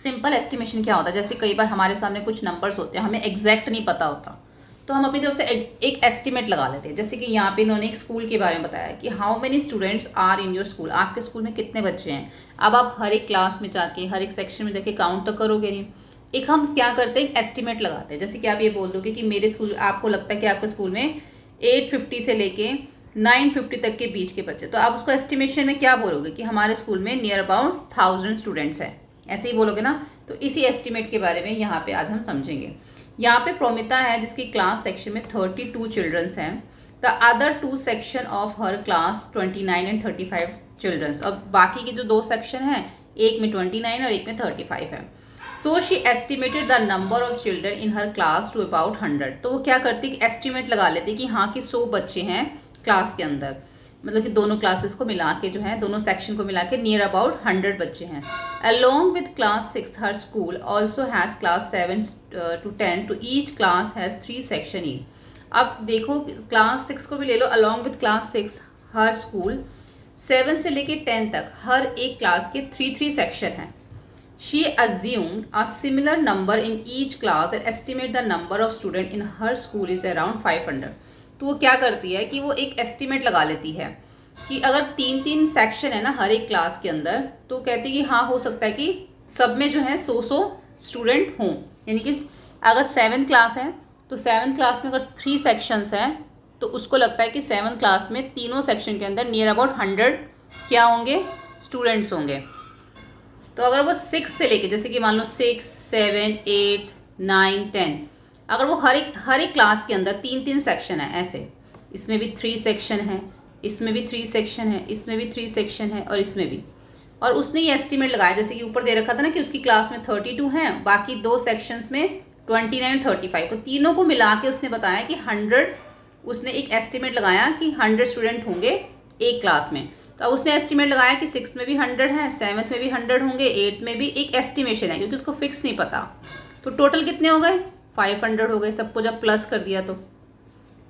Simple estimation क्या होता है, जैसे कई बार हमारे सामने कुछ नंबर्स होते हैं, हमें एग्जैक्ट नहीं पता होता, तो हम अपनी तरफ से एक एस्टिमेट लगा लेते हैं। जैसे कि यहाँ पे इन्होंने एक स्कूल के बारे में बताया कि how many students are in your school, आपके स्कूल में कितने बच्चे हैं। अब आप हर एक क्लास में जाके, हर एक सेक्शन में जाके काउंट तो करोगे नहीं, एक हम क्या करते हैं, एस्टिमेट लगाते हैं। जैसे कि आप ये बोल दोगे कि मेरे स्कूल, आपको लगता है कि आपके स्कूल में 850 से लेके 950 तक के बीच के बच्चे, तो आप उसको एस्टिमेशन में क्या बोलोगे कि हमारे स्कूल में नियर अबाउट 1000 स्टूडेंट्स हैं, ऐसे ही बोलोगे ना। तो इसी एस्टिमेट के बारे में यहाँ पे आज हम समझेंगे। यहाँ पे प्रोमिता है जिसकी क्लास सेक्शन में 32 चिल्ड्रंस हैं। The other 2 section of her class 29 and 35 childrens, और बाकी के जो 2 सेक्शन हैं, एक में 29 और एक में 35 है। So she estimated the number of children in her class to about 100। तो वो क्या करती है, एस्टिमेट लगा लेती कि हाँ कि 100 बच्चे हैं क्लास के अंदर, मतलब कि दोनों क्लासेस को मिला के जो है, दोनों सेक्शन को मिला के नियर अबाउट 100 बच्चे हैं। अलॉन्ग विद क्लास 6 हर school also has class 7 to 10 to each class has 3 section ई। अब देखो क्लास 6 को भी ले लो, अलॉन्ग विद क्लास 6 हर स्कूल 7 से लेके 10 तक हर एक क्लास के 3 सेक्शन हैं। She assumed a similar number in each class and estimate the number of student in her school is around 500। तो वो क्या करती है कि वो एक एस्टिमेट लगा लेती है कि अगर 3 सेक्शन है ना हर एक क्लास के अंदर, तो कहती है कि हाँ हो सकता है कि सब में जो है 100 स्टूडेंट हों। यानी कि अगर 7th क्लास है तो 7th क्लास में अगर 3 सेक्शंस हैं, तो उसको लगता है कि 7th क्लास में तीनों सेक्शन के अंदर नियर अबाउट 100 क्या होंगे, स्टूडेंट्स होंगे। तो अगर वो 6 से लेके, जैसे कि मान लो 6, 7, 8, 9, 10, अगर वो हर एक क्लास के अंदर 3 सेक्शन है, ऐसे इसमें भी 3 सेक्शन है, इसमें भी 3 सेक्शन है, इसमें भी 3 सेक्शन है और इसमें भी, और उसने ये एस्टिमेट लगाया जैसे कि ऊपर दे रखा था ना कि उसकी क्लास में 32 हैं, बाकी 2 सेक्शंस में 29, 35, तो तीनों को मिला के उसने बताया कि 100, उसने एक एस्टिमेट लगाया कि 100 स्टूडेंट होंगे एक क्लास में। तो अब उसने एस्टिमेट लगाया कि 6 में भी 100 है, 7th में भी 100 होंगे, 8 में भी, एक एस्टिमेशन है क्योंकि उसको फिक्स नहीं पता। तो टोटल कितने हो गए, 500 हो गए, सबको जब प्लस कर दिया तो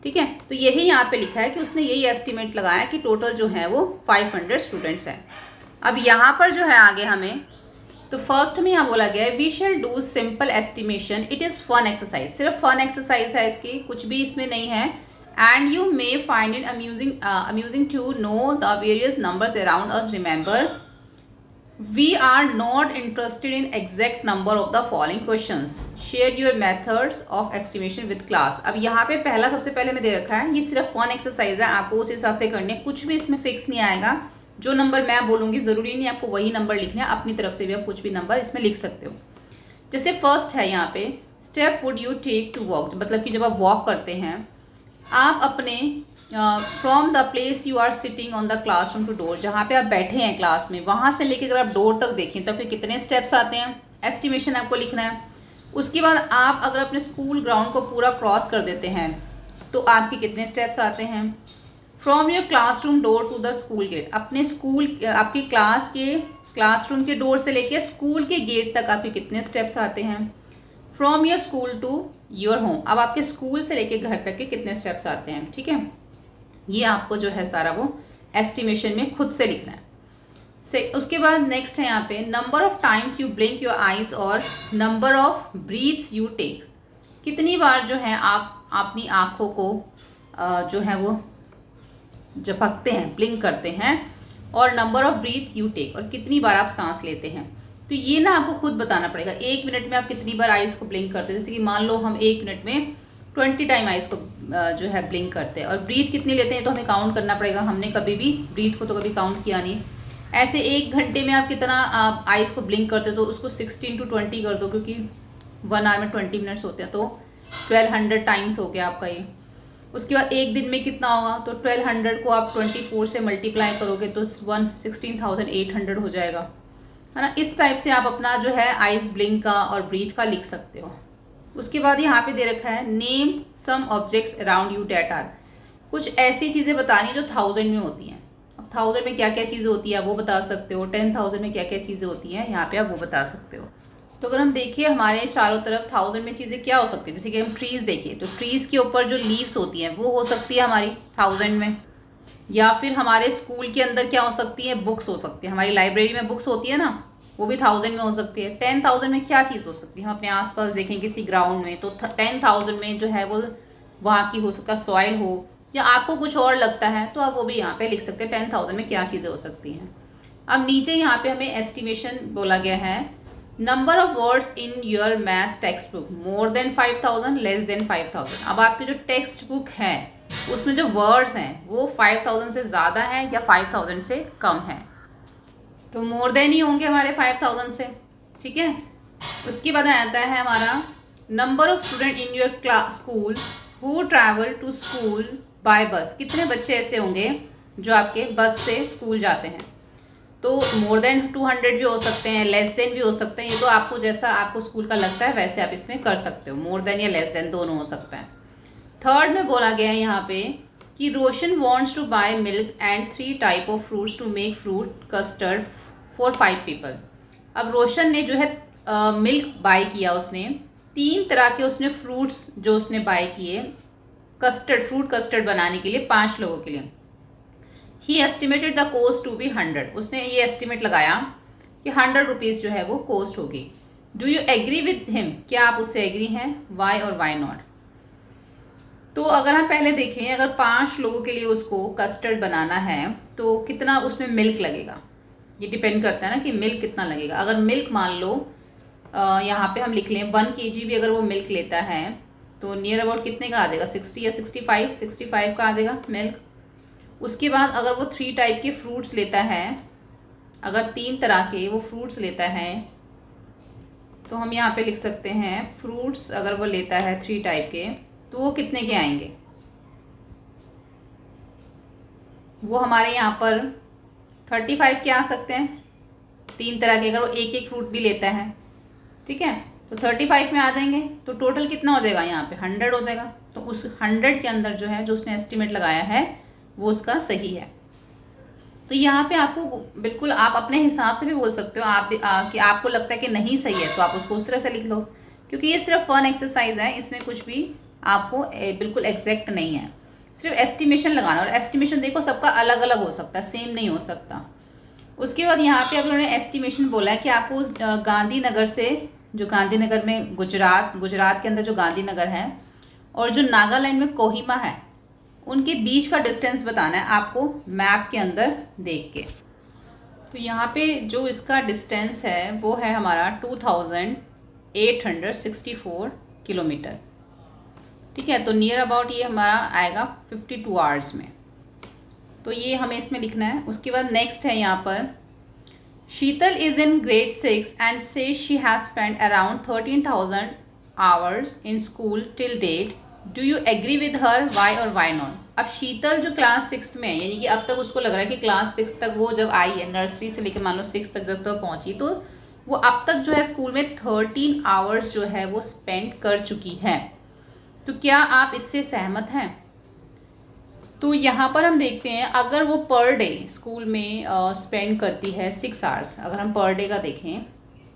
ठीक है। तो यही यहाँ पे लिखा है कि उसने यही एस्टिमेट लगाया कि टोटल जो है वो 500 स्टूडेंट्स हैं। अब यहाँ पर जो है आगे हमें, तो फर्स्ट में यहाँ बोला गया है we shall do simple estimation, it is fun exercise. सिर्फ फन एक्सरसाइज है इसकी, कुछ भी इसमें नहीं है। And you may find it amusing to know the various numbers around us. Remember, we are not interested in exact number of the following questions. Share your methods of estimation with class. अब यहाँ पे पहला सबसे पहले में दे रखा है, ये सिर्फ फन एक्सरसाइज है, आपको उस हिसाब से करने, कुछ भी इसमें फिक्स नहीं आएगा। जो नंबर मैं बोलूँगी ज़रूरी नहीं आपको वही नंबर लिखना है, अपनी तरफ से भी आप कुछ भी नंबर इसमें लिख सकते हो। जैसे फर्स्ट है यहाँ पे, step would you take to walk, मतलब कि जब आप वॉक करते हैं, आप अपने from the place you are sitting on the classroom to door, जहाँ पे आप बैठे हैं क्लास में, वहाँ से लेके अगर आप डोर तक देखें तो फिर कितने स्टेप्स आते हैं, एस्टिमेशन आपको लिखना है। उसके बाद आप अगर अपने स्कूल ग्राउंड को पूरा क्रॉस कर देते हैं तो आपके कितने स्टेप्स आते हैं। From your classroom door to the school gate, अपने स्कूल, आपकी क्लास के क्लासरूम के डोर से लेके स्कूल के गेट तक आपके कितने स्टेप्स आते हैं। From your school to your home, अब आपके स्कूल से लेके घर तक के कितने स्टेप्स आते हैं, ठीक है। ये आपको जो है सारा वो एस्टिमेशन में खुद से लिखना है। उसके बाद नेक्स्ट है यहाँ पे, number of times you blink your eyes और number of breaths you take, कितनी बार जो है आप अपनी आँखों को जो है वो झपकते हैं, ब्लिंक करते हैं, और number of breath you take, और कितनी बार आप सांस लेते हैं। तो ये ना आपको खुद बताना पड़ेगा, 1 मिनट में आप कितनी बार आइज़ को ब्लिंक करते हैं। जैसे कि मान लो हम 1 मिनट में 20 टाइम आइज़ को जो है ब्लिंक करते हैं, और ब्रीथ कितनी लेते हैं तो हमें काउंट करना पड़ेगा। हमने कभी भी ब्रीथ को तो कभी काउंट किया नहीं। ऐसे 1 घंटे में आप कितना आइज़ को ब्लिंक करते हो, तो उसको 16 to 20 कर दो, क्योंकि 1 आवर में 20 मिनट्स होते हैं, तो 1200 टाइम्स हो गया आपका ये। उसके बाद 1 दिन में कितना होगा, तो 1200 को आप 24 से मल्टीप्लाई करोगे तो 16,800 हो जाएगा, है ना। इस टाइप से आप अपना जो है आइज ब्लिंक का और ब्रीथ का लिख सकते हो। उसके बाद यहाँ पे दे रखा है, name some objects around you that are, कुछ ऐसी चीज़ें बतानी जो 1000 में होती हैं। अब 1000 में क्या क्या चीज़ें होती है वो बता सकते हो, 10,000 में क्या क्या चीज़ें होती हैं यहाँ पे आप वो बता सकते हो। तो अगर हम देखिए हमारे चारों तरफ 1000 में चीज़ें क्या हो सकती है, जैसे कि हम ट्रीज़ देखिए तो ट्रीज़ के ऊपर जो लीव्स होती हैं वो हो सकती है हमारी 1000 में, या फिर हमारे स्कूल के अंदर क्या हो सकती है, बुक्स हो सकती है। हमारी लाइब्रेरी में बुक्स होती है ना, वो भी 1000 में हो सकती है। 10,000 में क्या चीज़ हो सकती है, हम अपने आसपास देखें किसी ग्राउंड में, तो 10,000 में जो है वो वहाँ की हो सकता है सॉइल हो, या आपको कुछ और लगता है तो आप वो भी यहाँ पे लिख सकते हैं 10,000 में क्या चीज़ें हो सकती हैं। अब नीचे यहाँ पे हमें एस्टिमेशन बोला गया है, number of words in your math text book more than 5,000 less than 5,000। अब आपकी जो टेक्स्ट बुक है उसमें जो वर्ड्स हैं वो 5,000 से ज़्यादा है या 5,000 से कम है, तो मोर देन ही होंगे हमारे 5,000 से, ठीक है। उसके बाद आता है हमारा number of student in your class school who travel to school by bus. कितने बच्चे ऐसे होंगे जो आपके बस से स्कूल जाते हैं, तो मोर देन 200 भी हो सकते हैं, लेस देन भी हो सकते हैं, ये तो आपको जैसा आपको स्कूल का लगता है वैसे आप इसमें कर सकते हो, मोर देन या लेस देन दोनों हो सकता है। थर्ड में बोला गया है यहाँ पे कि Roshan wants to buy milk and 3 type of fruits to make fruit custard for 5 people. अब रोशन ने जो है मिल्क बाय किया, उसने 3 तरह के उसने फ्रूट्स जो उसने बाय किए कस्टर्ड, फ्रूट कस्टर्ड बनाने के लिए 5 लोगों के लिए। He estimated the cost to be 100। उसने ये एस्टिमेट लगाया कि 100 रुपीज़ जो है वो कोस्ट होगी। Do you agree with him, क्या आप उससे एग्री हैं, वाई और वाई नॉट। तो अगर हम पहले देखें, अगर 5 लोगों के लिए उसको कस्टर्ड बनाना है तो कितना उसमें मिल्क लगेगा, ये डिपेंड करता है ना कि मिल्क कितना लगेगा। अगर मिल्क मान लो यहाँ पे हम लिख लें 1 kg भी अगर वो मिल्क लेता है तो नियर अबाउट कितने का आ जाएगा, 60 या 65 का आ जाएगा मिल्क। उसके बाद अगर वो 3 टाइप के फ्रूट्स लेता है, अगर 3 तरह के वो फ्रूट्स लेता है तो हम यहाँ पे लिख सकते हैं फ्रूट्स अगर वो लेता है 3 टाइप के तो वो कितने के आएंगे, वो हमारे यहाँ पर 35 के आ सकते हैं 3 तरह के, अगर वो एक एक फ्रूट भी लेता है, ठीक है, तो 35 में आ जाएंगे। तो टोटल कितना हो जाएगा यहाँ पे 100 हो जाएगा। तो उस 100 के अंदर जो है जो उसने एस्टिमेट लगाया है वो उसका सही है। तो यहाँ पे आपको बिल्कुल आप अपने हिसाब से भी बोल सकते हो, आप कि आपको लगता है कि नहीं सही है तो आप उसको उस तरह से लिख लो, क्योंकि ये सिर्फ फन एक्सरसाइज है, इसमें कुछ भी आपको बिल्कुल एग्जैक्ट नहीं है, सिर्फ एस्टिमेशन लगाना। और एस्टिमेशन देखो सबका अलग अलग हो सकता है, सेम नहीं हो सकता। उसके बाद यहाँ पे आप लोगों ने एस्टिमेशन बोला है कि आपको उस गांधीनगर से, जो गांधीनगर में गुजरात के अंदर जो गांधीनगर है और जो नागालैंड में कोहिमा है, उनके बीच का डिस्टेंस बताना है आपको मैप के अंदर देख के। तो यहाँ पे जो इसका डिस्टेंस है वो है हमारा 2864 किलोमीटर, ठीक है। तो नियर अबाउट ये हमारा आएगा 52 आवर्स में, तो ये हमें इसमें लिखना है। उसके बाद नेक्स्ट है यहाँ पर Sheetal is in grade 6 and so she has spend around 13,000 hours in school till date. Do you agree with her, why or why not. अब शीतल जो क्लास 6 में है, यानी कि अब तक उसको लग रहा है कि क्लास 6 तक वो जब आई है, नर्सरी से लेकर मान लो 6 तक जब तक पहुंची, तो वो अब तक जो है स्कूल में 13 आवर्स जो है वो स्पेंड कर चुकी है। तो क्या आप इससे सहमत हैं। तो यहाँ पर हम देखते हैं अगर वो पर डे स्कूल में स्पेंड करती है 6 आवर्स, अगर हम पर डे का देखें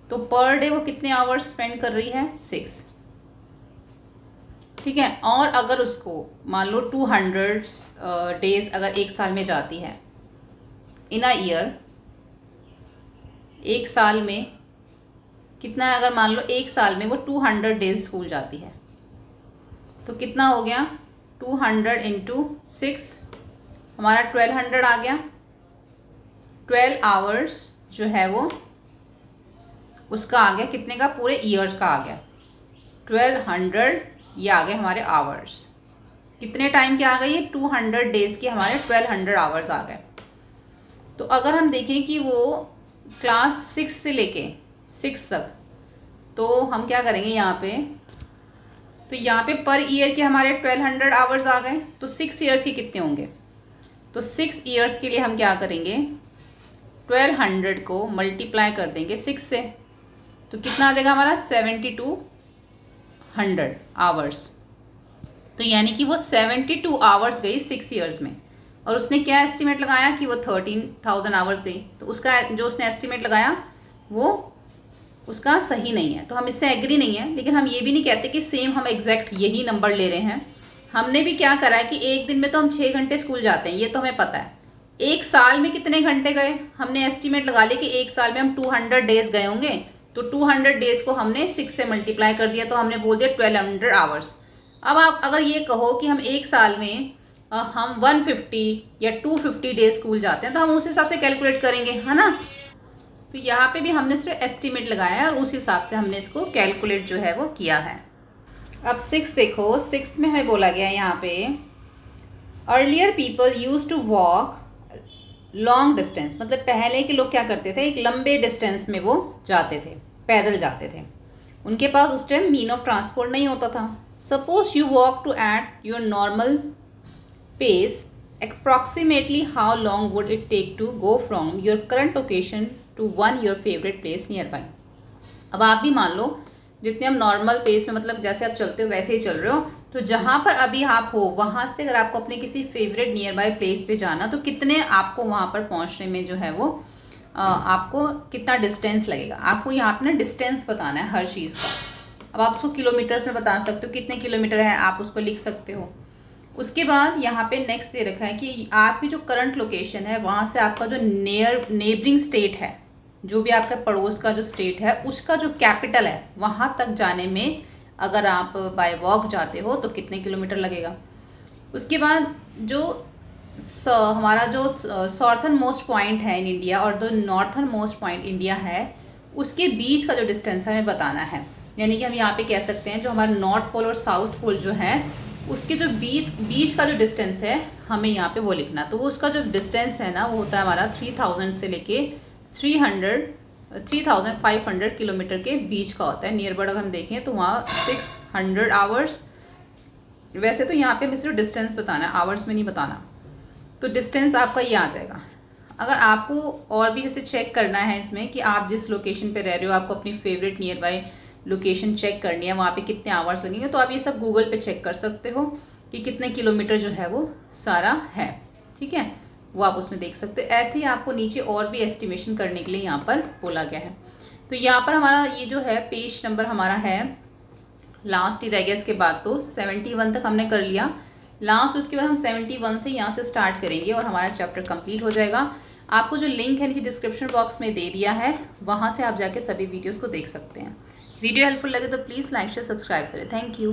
तो पर डे वो कितने आवर्स स्पेंड कर रही है 6, ठीक है। और अगर उसको मान लो 200 डेज अगर एक साल में जाती है, इन अ ईयर, एक साल में कितना है, अगर मान लो एक साल में वो 200 डेज स्कूल जाती है तो कितना हो गया 200 इंटू 6, हमारा 1200 आ गया। 12 आवर्स जो है वो उसका आ गया कितने का, पूरे ईयर्स का आ गया 1200, ये आ गए हमारे आवर्स। कितने टाइम के आ गए, ये 200 डेज़ के हमारे 1200 आवर्स आ गए। तो अगर हम देखें कि वो क्लास 6 से लेके 6 तक, तो हम क्या करेंगे यहाँ पे, तो यहाँ पे पर ईयर के हमारे 1200 आवर्स आ गए, तो 6 ईयर्स के कितने होंगे, तो 6 ईयर्स के लिए हम क्या करेंगे 1200 को मल्टीप्लाई कर देंगे 6 से, तो कितना आ जाएगा हमारा 7200 आवर्स। तो यानी कि वो 72 आवर्स गई 6 ईयर्स में, और उसने क्या एस्टिमेट लगाया कि वो 13,000 आवर्स गई। तो उसका जो उसने एस्टिमेट लगाया वो उसका सही नहीं है, तो हम इससे एग्री नहीं है। लेकिन हम ये भी नहीं कहते कि सेम हम एग्जैक्ट यही नंबर ले रहे हैं। हमने भी क्या करा है कि एक दिन में तो हम 6 घंटे स्कूल जाते हैं, ये तो हमें पता है, एक साल में कितने घंटे गए, हमने एस्टिमेट लगा लिया कि एक साल में हम 200 डेज गए होंगे, तो 200 डेज को हमने 6 से मल्टीप्लाई कर दिया, तो हमने बोल दिया 1200 आवर्स। अब आप अगर ये कहो कि हम एक साल में हम 150 या 250 डेज स्कूल जाते हैं, तो हम उस हिसाब से कैलकुलेट करेंगे, है ना। तो यहाँ पे भी हमने सिर्फ एस्टिमेट लगाया है और उस हिसाब से हमने इसको कैलकुलेट जो है वो किया है। अब 6 देखो, 6 में हमें बोला गया है यहाँ पे, earlier people use to walk long distance, मतलब पहले के लोग क्या करते थे, एक लंबे डिस्टेंस में वो जाते थे, पैदल जाते थे। उनके पास उस टाइम मीन ऑफ ट्रांसपोर्ट नहीं होता था। Suppose you walk to at your normal pace, approximately how long would it take to go from your current location to one your favourite place near by. अब आप भी मान लो जितने हम normal pace में, मतलब जैसे आप चलते हो वैसे ही चल रहे हो, तो जहाँ पर अभी आप हो वहाँ से अगर आपको अपने किसी फेवरेट नियर बाय प्लेस पे जाना, तो कितने आपको वहाँ पर पहुँचने में जो है वो आपको कितना डिस्टेंस लगेगा। आपको यहाँ पर ना डिस्टेंस बताना है हर चीज़ का। अब आप उसको किलोमीटर्स में बता सकते हो, कितने किलोमीटर है आप उसको लिख सकते हो। उसके बाद यहाँ पे नेक्स्ट दे रखा है कि आपकी जो करंट लोकेशन है वहाँ से आपका जो नेबरिंग स्टेट है, जो भी आपका पड़ोस का जो स्टेट है, उसका जो कैपिटल है वहाँ तक जाने में अगर आप बाय वॉक जाते हो तो कितने किलोमीटर लगेगा। उसके बाद जो हमारा जो साउथर्न मोस्ट पॉइंट है इन इंडिया और जो नॉर्थर्न मोस्ट पॉइंट इंडिया है, उसके बीच का जो डिस्टेंस है हमें बताना है। यानी कि हम यहाँ पे कह सकते हैं जो हमारा नॉर्थ पोल और साउथ पोल जो है, उसके जो बीच का जो डिस्टेंस है हमें यहाँ पे वो लिखना। तो वो उसका जो डिस्टेंस है ना, वो होता है हमारा 3000 से लेके 3500 किलोमीटर के बीच का होता है। नियर बाय अगर हम देखें तो वहाँ 600 आवर्स। वैसे तो यहाँ पे हमें सिर्फ डिस्टेंस बताना है, आवर्स में नहीं बताना। तो डिस्टेंस आपका ये आ जाएगा। अगर आपको और भी जैसे चेक करना है इसमें कि आप जिस लोकेशन पे रह रहे हो, आपको अपनी favourite near by location check करनी है, वहाँ पे कितने आवर्स लगेंगे, तो आप ये सब गूगल पे चेक कर सकते हो कि कितने किलोमीटर जो है वो सारा है। ठीक है, वो आप उसमें देख सकते हो। ऐसे ही आपको नीचे और भी एस्टिमेशन करने के लिए यहाँ पर बोला गया है। तो यहाँ पर हमारा ये जो है पेज नंबर हमारा है लास्ट ही रह गया। इसके बाद तो 71 तक हमने कर लिया लास्ट। उसके बाद हम 71 से यहाँ से स्टार्ट करेंगे और हमारा चैप्टर कंप्लीट हो जाएगा। आपको जो लिंक है नीचे डिस्क्रिप्शन बॉक्स में दे दिया है, वहाँ से आप जाके सभी वीडियोज़ को देख सकते हैं। वीडियो हेल्पफुल लगे तो प्लीज़ लाइक शेयर सब्सक्राइब करें। Thank you.